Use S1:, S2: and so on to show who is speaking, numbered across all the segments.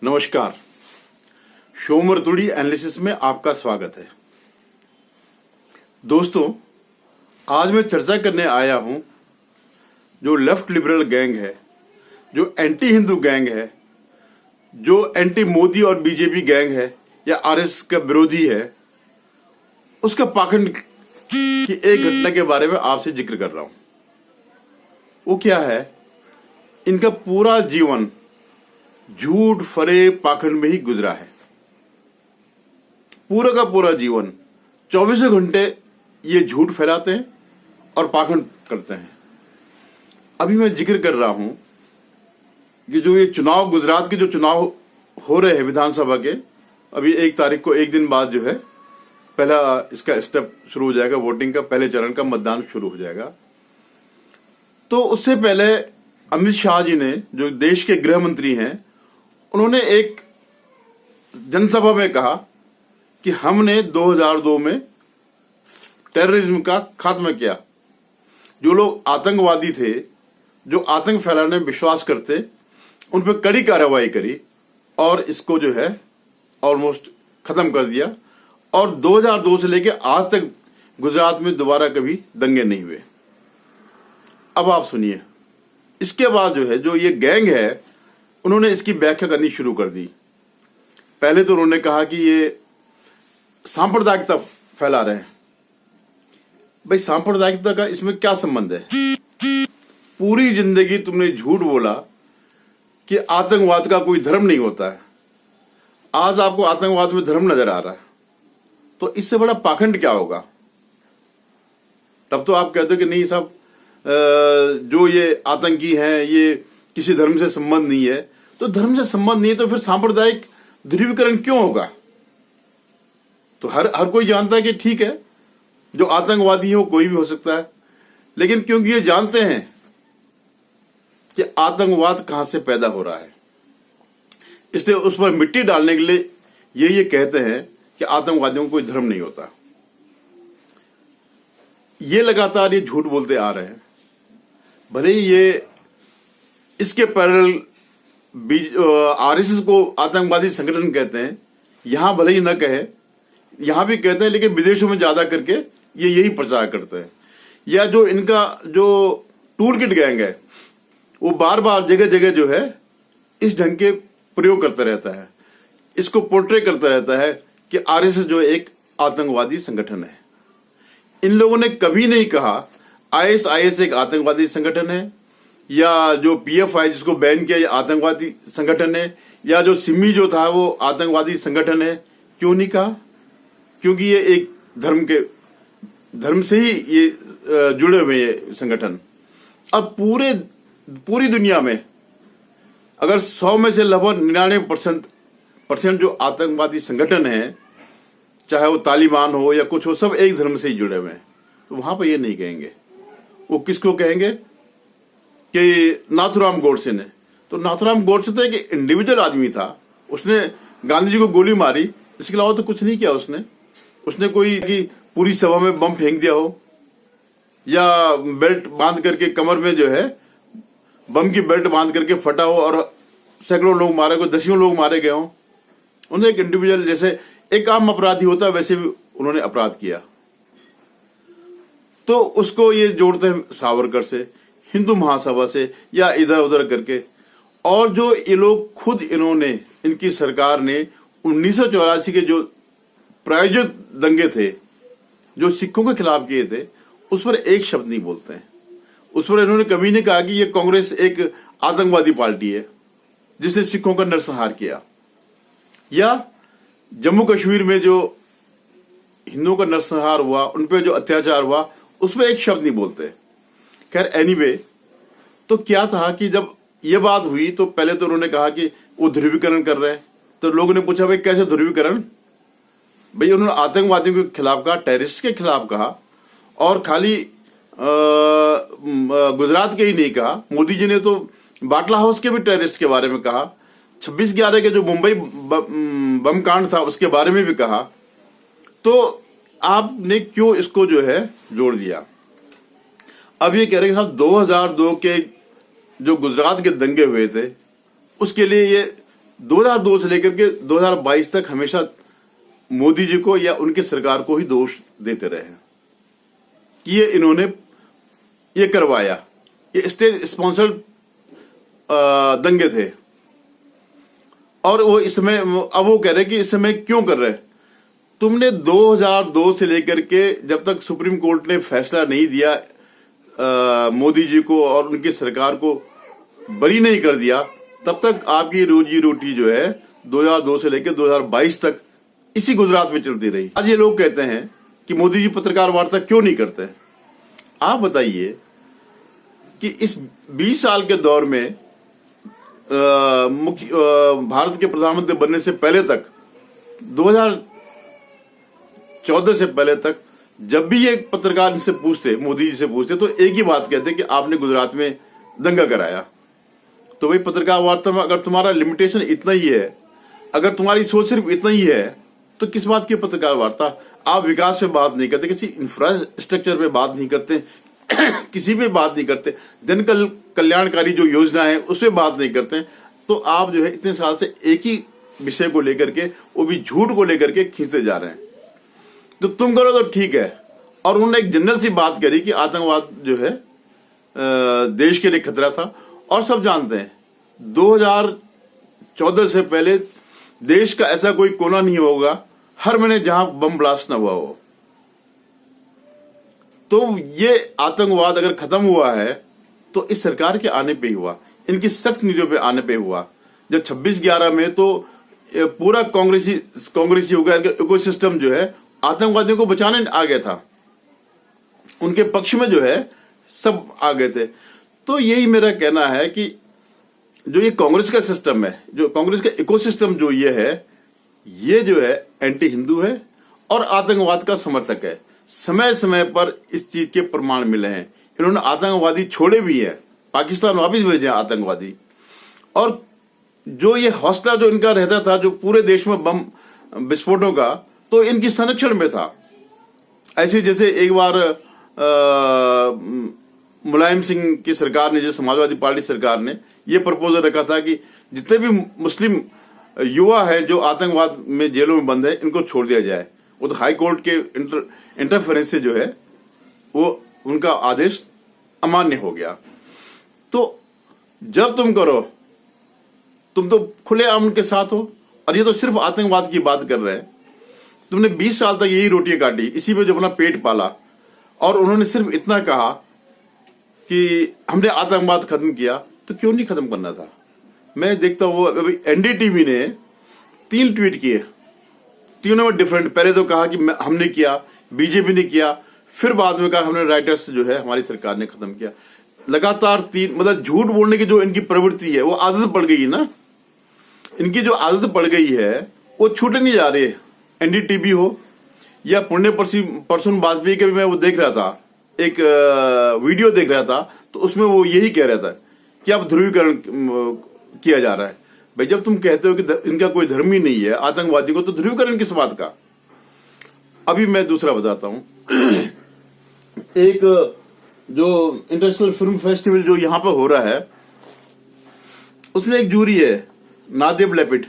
S1: नमस्कार। शोमरतुड़ी एनालिसिस में आपका स्वागत है। दोस्तों, आज मैं चर्चा करने आया हूं जो लेफ्ट लिबरल गैंग है, जो एंटी हिंदू गैंग है, जो एंटी मोदी और बीजेपी गैंग है या आरएसएस का विरोधी है, उसका पाखंड की एक घटना के बारे में आपसे जिक्र कर रहा हूं। वो क्या है? इनका पूरा जीवन झूठ फरेब पाखंड में ही गुजरा है। पूरा का पूरा जीवन 24 घंटे ये झूठ फैलाते हैं और पाखंड करते हैं। अभी मैं जिक्र कर रहा हूं कि जो ये चुनाव, गुजरात के जो चुनाव हो रहे हैं विधानसभा के, अभी 1 तारीख को, एक दिन बाद जो है पहला इसका स्टेप शुरू हो जाएगा। वोटिंग का पहले चरण का मतदान शुरू हो जाएगा। तो उससे पहले अमित शाह जी ने, जो देश के गृह मंत्री हैं, उन्होंने एक जनसभा में कहा कि हमने 2002 में टेररिज्म का खात्मा किया। जो लोग आतंकवादी थे, जो आतंक फैलाने में विश्वास करते, उन पर कड़ी कार्रवाई करी और इसको जो है ऑलमोस्ट खत्म कर दिया। और 2002 से लेकर आज तक गुजरात में दोबारा कभी दंगे नहीं हुए। अब आप सुनिए, इसके बाद जो है, जो ये गैंग है, उन्होंने इसकी व्याख्या करनी शुरू कर दी। पहले तो उन्होंने कहा कि ये सांप्रदायिकता फैला रहे हैं। भाई, सांप्रदायिकता का इसमें क्या संबंध है? पूरी जिंदगी तुमने झूठ बोला कि आतंकवाद का कोई धर्म नहीं होता है। आज आपको आतंकवाद में धर्म नजर आ रहा है, तो इससे बड़ा पाखंड क्या होगा? तब तो आप कहते हो कि नहीं साहब, जो ये आतंकी हैं ये किसी धर्म से संबंध नहीं है। तो धर्म से संबंध नहीं है तो फिर सांप्रदायिक ध्रुवीकरण क्यों होगा? तो हर कोई जानता है कि ठीक है, जो आतंकवादी है वो कोई भी हो सकता है, लेकिन क्योंकि ये जानते हैं कि आतंकवाद कहां से पैदा हो रहा है, इसलिए उस पर मिट्टी डालने के लिए ये कहते हैं कि आतंकवादियों को कोई धर्म नहीं होता। ये लगातार ये झूठ बोलते आ रहे हैं। भले ही ये इसके पैरेलल आरएसएस को आतंकवादी संगठन कहते हैं, यहां भले ही न कहे, यहां भी कहते हैं, लेकिन विदेशों में ज्यादा करके ये यही प्रचार करते हैं। या जो इनका जो टूर किट गैंग है, वो बार बार जगह जगह जो है इस ढंग के प्रयोग करता रहता है, इसको पोर्ट्रे करता रहता है कि आरएसएस जो एक आतंकवादी संगठन है। इन लोगों ने कभी नहीं कहा आईएसआईएस एक आतंकवादी संगठन है, या जो पीएफआई जिसको बैन किया ये आतंकवादी संगठन है, या जो सिमी जो था वो आतंकवादी संगठन है। क्यों नहीं कहा? क्योंकि ये एक धर्म से ही ये जुड़े हुए ये संगठन। अब पूरी दुनिया में अगर 100 में से लगभग 99% जो आतंकवादी संगठन है, चाहे वो तालिबान हो या कुछ हो, सब एक धर्म से ही जुड़े हुए हैं। तो वहां पर ये नहीं कहेंगे। वो किसको कहेंगे? कि नाथुराम गोडसे ने। तो नाथुराम गोडसे तो एक इंडिविजुअल आदमी था, उसने गांधी जी को गोली मारी, इसके अलावा तो कुछ नहीं किया उसने कोई कि पूरी सभा में बम फेंक दिया हो, या बेल्ट बांध करके कमर में जो है बम की बेल्ट बांध करके फटा हो और सैकड़ों लोग मारे गए, दसियों लोग मारे गए हों। उन्हें एक इंडिविजुअल, जैसे एक आम अपराधी होता है, वैसे भी उन्होंने अपराध किया। तो उसको ये जोड़ते हैं सावरकर से, हिंदू महासभा से, या इधर उधर करके। और जो ये लोग खुद, इनकी सरकार ने 1984 के जो प्रायोजित दंगे थे, जो सिखों के खिलाफ किए थे, उस पर एक शब्द नहीं बोलते हैं। उस पर इन्होंने कभी नहीं कहा कि ये कांग्रेस एक आतंकवादी पार्टी है जिसने सिखों का नरसंहार किया, या जम्मू कश्मीर में जो हिंदुओं का नरसंहार हुआ, उन पर जो अत्याचार हुआ, उस पर एक शब्द नहीं बोलते। खैर, एनीवे, तो क्या था कि जब ये बात हुई तो पहले तो उन्होंने कहा कि वो ध्रुवीकरण कर रहे हैं। तो लोगों ने पूछा, भाई कैसे ध्रुवीकरण? भाई, उन्होंने आतंकवादियों के खिलाफ कहा, टेररिस्ट के खिलाफ कहा, और खाली गुजरात के ही नहीं कहा। मोदी जी ने तो बाटला हाउस के भी टेररिस्ट के बारे में कहा, 26/11 के जो मुंबई बम कांड था उसके बारे में भी कहा। तो आपने क्यों इसको जो है जोड़ दिया? अब ये कह रहे हैं साहब 2002 के जो गुजरात के दंगे हुए थे उसके लिए ये 2002 से लेकर के 2022 तक हमेशा मोदी जी को या उनकी सरकार को ही दोष देते रहे हैं कि ये इन्होंने ये करवाया, ये स्टेट स्पॉन्सर्ड दंगे थे। और वो इस समय अब वो कह रहे कि इस समय क्यों कर रहे? तुमने 2002 से लेकर के जब तक सुप्रीम कोर्ट ने फैसला नहीं दिया मोदी जी को और उनकी सरकार को बरी नहीं कर दिया, तब तक आपकी रोजी रोटी जो है 2002 से लेकर 2022 तक इसी गुजरात में चलती रही। आज ये लोग कहते हैं कि मोदी जी पत्रकार वार्ता क्यों नहीं करते? आप बताइए कि इस 20 साल के दौर में भारत के प्रधानमंत्री बनने से पहले तक, 2014 से पहले तक, जब भी एक पत्रकार इनसे पूछते, मोदी जी से पूछते, तो एक ही बात कहते कि आपने गुजरात में दंगा कराया। तो भाई पत्रकार वार्ता में अगर तुम्हारा लिमिटेशन इतना ही है, अगर तुम्हारी सोच सिर्फ इतना ही है, तो किस बात की पत्रकार वार्ता? आप विकास पे बात नहीं करते, किसी इंफ्रास्ट्रक्चर पे बात नहीं करते, किसी पे बात नहीं करते, जन कल्याणकारी जो योजना है उस पर बात नहीं करते, तो आप जो है इतने साल से एक ही विषय को लेकर के, वो भी झूठ को लेकर के खींचते जा रहे हैं। तो तुम करो तो ठीक है। और उन्होंने एक जनरल सी बात करी कि आतंकवाद जो है देश के लिए खतरा था, और सब जानते हैं 2014 से पहले देश का ऐसा कोई कोना नहीं होगा हर महीने जहां बम ब्लास्ट न हुआ हो। तो ये आतंकवाद अगर खत्म हुआ है तो इस सरकार के आने पे ही हुआ, इनकी सख्त नीतियों पे आने पे हुआ। जब 26/11 में तो पूरा कांग्रेसी हो गया, इनका इकोसिस्टम जो है आतंकवादियों को बचाने आ गया था, उनके पक्ष में जो है सब आ गए थे। तो यही मेरा कहना है कि जो ये कांग्रेस का सिस्टम है, जो कांग्रेस का इकोसिस्टम जो ये है, ये जो है एंटी हिंदू है और आतंकवाद का समर्थक है। समय समय पर इस चीज के प्रमाण मिले हैं। इन्होंने आतंकवादी छोड़े भी है, पाकिस्तान वापिस भेजे हैं आतंकवादी। और जो ये हौसला जो इनका रहता था, जो पूरे देश में बम विस्फोटों का, तो इनकी संरक्षण में था। ऐसे जैसे एक बार मुलायम सिंह की सरकार ने, जो समाजवादी पार्टी सरकार ने, ये प्रपोजल रखा था कि जितने भी मुस्लिम युवा है जो आतंकवाद में जेलों में बंद है, इनको छोड़ दिया जाए। वो तो हाई कोर्ट के इंटरफेरेंस से जो है वो उनका आदेश अमान्य हो गया। तो जब तुम करो, तुम तो खुलेआम उनके साथ हो, और ये तो सिर्फ आतंकवाद की बात कर रहे हैं। तुमने 20 साल तक यही रोटियां काटी, इसी पे जो अपना पेट पाला, और उन्होंने सिर्फ इतना कहा कि हमने आतंकवाद खत्म किया। तो क्यों नहीं खत्म करना था? मैं देखता हूं वो अभी एनडीटीवी ने 3 ट्वीट किए, तीनों में डिफरेंट। पहले तो कहा कि हमने किया, बीजेपी ने किया, फिर बाद में कहा हमने राइटर्स जो है हमारी सरकार ने खत्म किया। लगातार 3, मतलब झूठ बोलने की जो इनकी प्रवृत्ति है, वो आदत पड़ गई ना, इनकी जो आदत पड़ गई है वो छूटे नहीं जा रही है। एनडीटीवी हो या पुण्य परसुन वाजपेयी के भी मैं वो देख रहा था, एक वीडियो देख रहा था, तो उसमें वो यही कह रहा था कि अब ध्रुवीकरण किया जा रहा है। भाई जब तुम कहते हो कि इनका कोई धर्म ही नहीं है आतंकवादी को, तो ध्रुवीकरण किस बात का? अभी मैं दूसरा बताता हूं। एक जो इंटरनेशनल फिल्म फेस्टिवल जो यहां पर हो रहा है, उसमें एक जूरी है, नादिब लेपिड,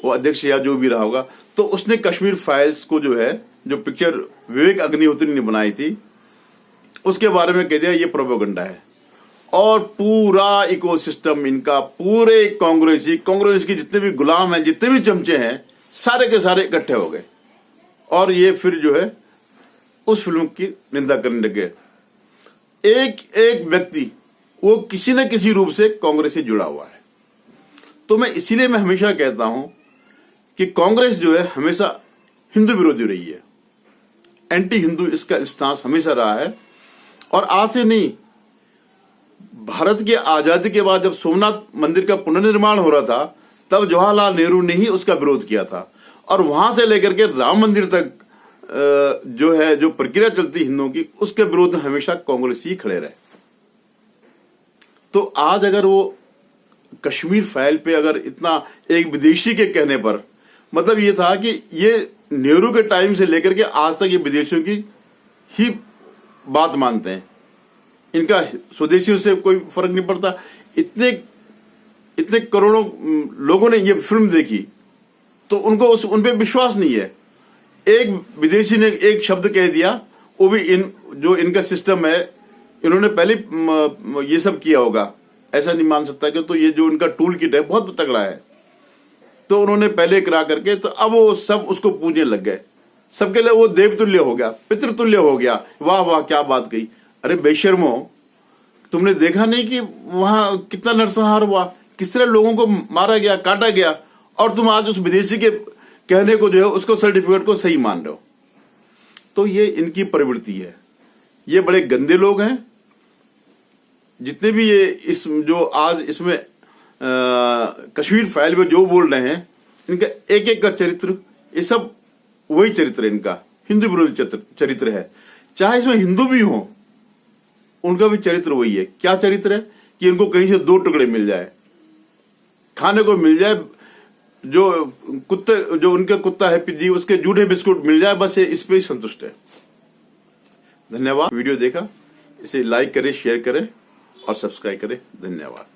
S1: वो अध्यक्ष या जो भी रहा होगा। तो उसने कश्मीर फाइल्स को जो है, जो पिक्चर विवेक अग्निहोत्री ने बनाई थी, उसके बारे में कह दिया ये प्रोपेगेंडा है। और पूरा इकोसिस्टम इनका, पूरे कांग्रेस की जितने भी गुलाम हैं, जितने भी चमचे हैं, सारे के सारे इकट्ठे हो गए और ये फिर जो है उस फिल्म की निंदा करने लगे। एक एक व्यक्ति वो किसी न किसी रूप से कांग्रेस से जुड़ा हुआ है। तो मैं इसीलिए मैं हमेशा कहता हूं कि कांग्रेस जो है हमेशा हिंदू विरोधी रही है, एंटी हिंदू इसका स्टांस हमेशा रहा है। और आज से नहीं, भारत की आजादी के बाद जब सोमनाथ मंदिर का पुनर्निर्माण हो रहा था, तब जवाहरलाल नेहरू ने ही उसका विरोध किया था। और वहां से लेकर के राम मंदिर तक जो है, जो प्रक्रिया चलती हिंदुओं की, उसके विरोध में हमेशा कांग्रेस ही खड़े रहे। तो आज अगर वो कश्मीर फाइल पे अगर इतना एक विदेशी के कहने पर, मतलब ये था कि ये नेहरू के टाइम से लेकर के आज तक ये विदेशियों की ही बात मानते हैं, इनका स्वदेशियों से कोई फर्क नहीं पड़ता। इतने इतने करोड़ों लोगों ने ये फिल्म देखी तो उनको उन पे विश्वास नहीं है। एक विदेशी ने एक शब्द कह दिया, वो भी जो इनका सिस्टम है, इन्होंने पहले ये सब किया होगा, ऐसा नहीं मान सकता कि तो ये जो इनका टूल किट है बहुत तगड़ा है, तो उन्होंने पहले करा करके तो अब वो सब उसको पूजने लग गए। सबके लिए वो देवतुल्य हो गया, पितृतुल्य हो गया। वाह वाह क्या बात कही। अरे बेशर्मो, तुमने देखा नहीं कि वहां कितना नरसंहार हुआ, किस तरह लोगों को मारा गया, काटा गया, और तुम आज उस विदेशी के कहने को जो है उसको सर्टिफिकेट को सही मान रहे हो। तो ये इनकी प्रवृत्ति है। ये बड़े गंदे लोग हैं। जितने भी ये इस जो आज इसमें कश्मीर फाइल में जो बोल रहे हैं, इनका एक एक का चरित्र, ये सब वही चरित्र है इनका, हिंदू विरोधी चरित्र है। चाहे इसमें हिंदू भी हो, उनका भी चरित्र वही है। क्या चरित्र है कि इनको कहीं से 2 टुकड़े मिल जाए, खाने को मिल जाए, जो उनका कुत्ता है पिद्दी, उसके जूठे बिस्कुट मिल जाए, बस ये इस पे ही संतुष्ट है। धन्यवाद। वीडियो देखा, इसे लाइक करें, शेयर करें और सब्सक्राइब करें। धन्यवाद।